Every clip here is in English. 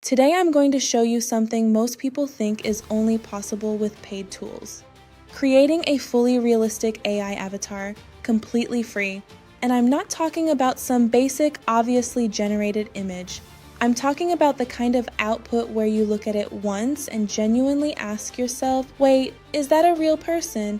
Today I'm going to show you something most people think is only possible with paid tools. Creating a fully realistic AI avatar, completely free. And I'm not talking about some basic, obviously generated image. I'm talking about the kind of output where you look at it once and genuinely ask yourself, wait, is that a real person?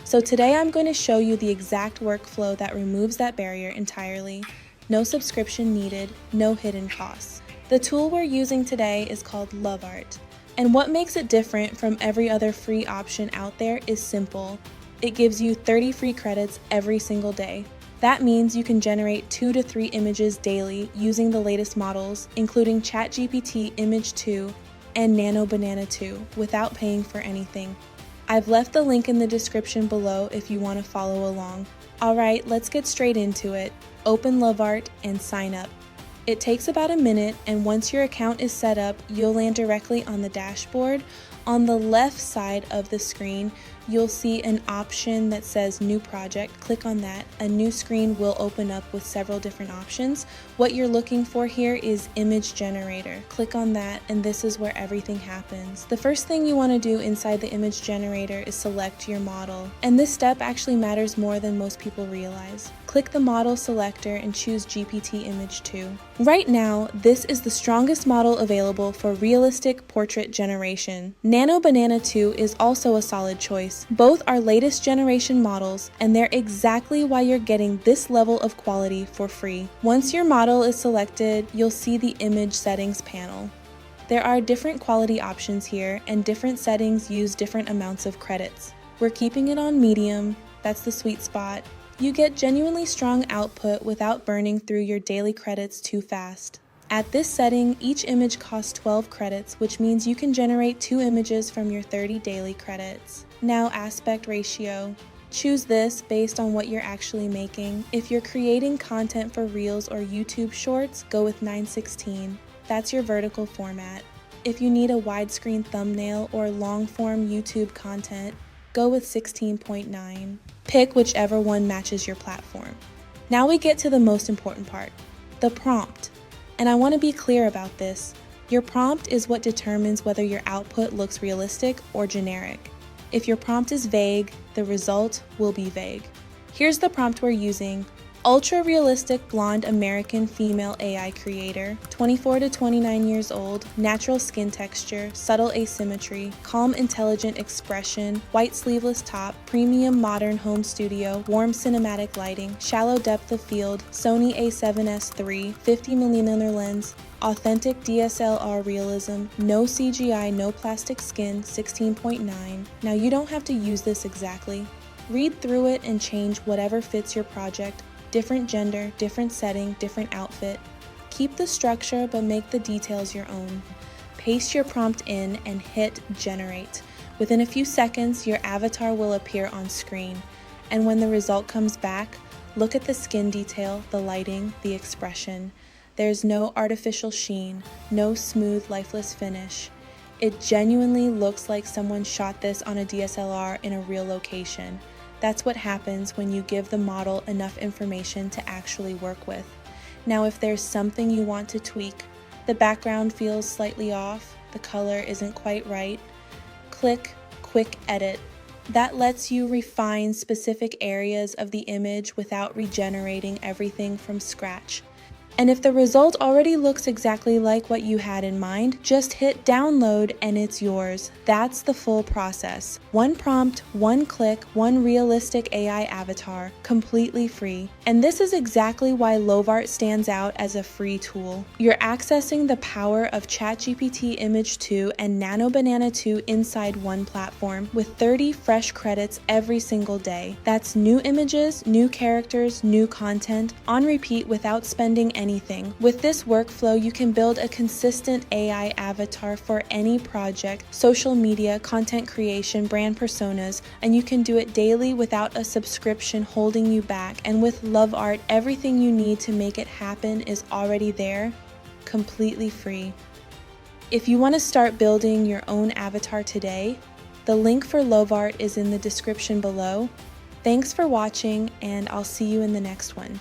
So today I'm going to show you the exact workflow that removes that barrier entirely. No subscription needed, no hidden costs. The tool we're using today is called Lovart. And what makes it different from every other free option out there is simple. It gives you 30 free credits every single day. That means you can generate 2 to 3 images daily using the latest models, including ChatGPT Image 2 and Nano Banana 2, without paying for anything. I've left the link in the description below if you want to follow along. Alright, let's get straight into it. Open Lovart and sign up. It takes about a minute, and once your account is set up, you'll land directly on the dashboard. On the left side of the screen, you'll see an option that says New Project. Click on that. A new screen will open up with several different options. What you're looking for here is Image Generator. Click on that, and this is where everything happens. The first thing you want to do inside the Image Generator is select your model, and this step actually matters more than most people realize. Click the model selector and choose GPT Image 2. Right now, this is the strongest model available for realistic portrait generation. Nano Banana 2 is also a solid choice. Both are latest generation models, and they're exactly why you're getting this level of quality for free. Once your model is selected, you'll see the image settings panel. There are different quality options here, and different settings use different amounts of credits. We're keeping it on medium, that's the sweet spot. You get genuinely strong output without burning through your daily credits too fast. At this setting, each image costs 12 credits, which means you can generate 2 images from your 30 daily credits. Now, aspect ratio. Choose this based on what you're actually making. If you're creating content for Reels or YouTube Shorts, go with 9:16. That's your vertical format. If you need a widescreen thumbnail or long-form YouTube content, go with 16.9. Pick whichever one matches your platform. Now we get to the most important part, the prompt. And I want to be clear about this. Your prompt is what determines whether your output looks realistic or generic. If your prompt is vague, the result will be vague. Here's the prompt we're using. Ultra-realistic blonde American female AI creator, 24 to 29 years old, natural skin texture, subtle asymmetry, calm intelligent expression, white sleeveless top, premium modern home studio, warm cinematic lighting, shallow depth of field, Sony a7S III, 50mm lens, authentic DSLR realism, no CGI, no plastic skin, 16.9. Now you don't have to use this exactly. Read through it and change whatever fits your project. Different gender, different setting, different outfit. Keep the structure but make the details your own. Paste your prompt in and hit generate. Within a few seconds, your avatar will appear on screen. And when the result comes back, look at the skin detail, the lighting, the expression. There's no artificial sheen, no smooth, lifeless finish. It genuinely looks like someone shot this on a DSLR in a real location. That's what happens when you give the model enough information to actually work with. Now, if there's something you want to tweak, the background feels slightly off, the color isn't quite right, click Quick Edit. That lets you refine specific areas of the image without regenerating everything from scratch. And if the result already looks exactly like what you had in mind, just hit download and it's yours. That's the full process. One prompt, one click, one realistic AI avatar, completely free. And this is exactly why Lovart stands out as a free tool. You're accessing the power of ChatGPT Image 2 and Nano Banana 2 inside one platform with 30 fresh credits every single day. That's new images, new characters, new content, on repeat without spending anything. With this workflow, you can build a consistent AI avatar for any project, social media, content creation, brand personas, and you can do it daily without a subscription holding you back. And with Lovart, everything you need to make it happen is already there, completely free. If you want to start building your own avatar today, the link for Lovart is in the description below. Thanks for watching, and I'll see you in the next one.